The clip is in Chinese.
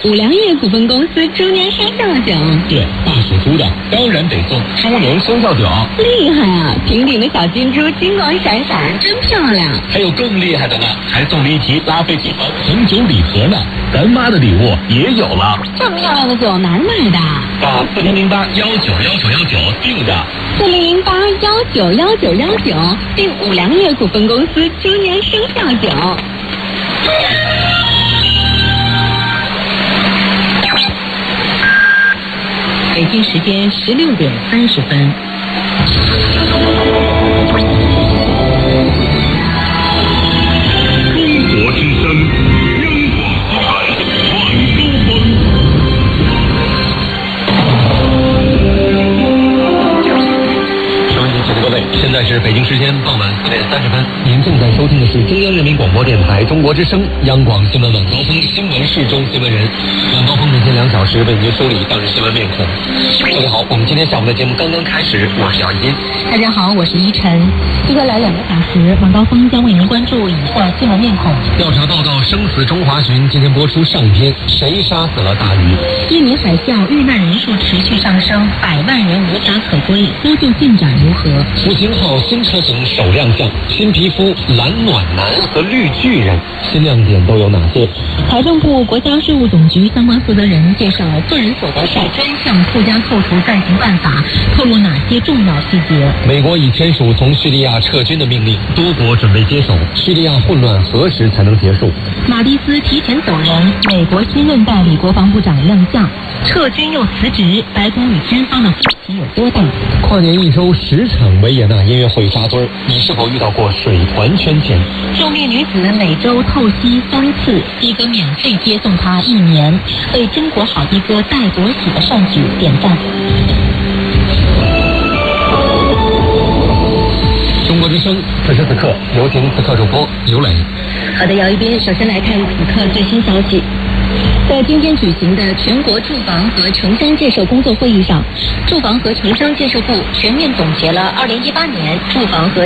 五粮液股份公司猪年生肖酒。对，大属猪的当然得送猪年生肖酒。厉害啊！平顶的小金猪金光闪闪，真漂亮。还有更厉害的呢，还送了一提拉菲几盒红酒礼盒呢。咱妈的礼物也有了。这么漂亮的酒哪儿买的？打4008191919订的。4008191919订五粮液股份公司猪年生肖酒。北京时间16点30分。中国之声，央广集团，收音机前的各位，现在是北京时间傍晚4点30分，您正在收听的是中央人民广播电台中国之声央广新闻晚高峰新闻室中新闻人。晚高峰每天2小时为您梳理当日新闻面孔。各位好，我们今天下午的节目刚刚开始，我是姚一金。大家好，我是依晨。接下来2个小时，晚高峰将为您关注以下新闻面孔。调查报告《生死中华寻》今天播出上篇，谁杀死了大鱼？印尼海啸遇难人数持续上升，100万人无家可归，搜救进展如何？复兴号新车型首亮相，新皮肤蓝暖男和绿巨人，新亮点都有哪些？财政部国家税务总局相关负责人介绍个人所得税专项附加扣除暂行办法，透露哪些重要细节？美国已签署从叙利亚撤军的命令，多国准备接手。叙利亚混乱何时才能结束？马蒂斯提前走人，美国新任代理国防部长亮相，撤军又辞职，白宫与军方的分歧有多大？跨年1周10场维也纳音乐会扎堆儿，你是否遇到过水团圈钱？中年女子每周透析3次，的哥免费接送她1年，为中国好的哥戴国喜的善举点赞。中国之声，此时此刻，有请此刻主播刘磊。好的，姚一斌，首先来看此刻最新消息。在今天举行的全国住房和城乡建设工作会议上，住房和城乡建设部全面总结了2018年住房和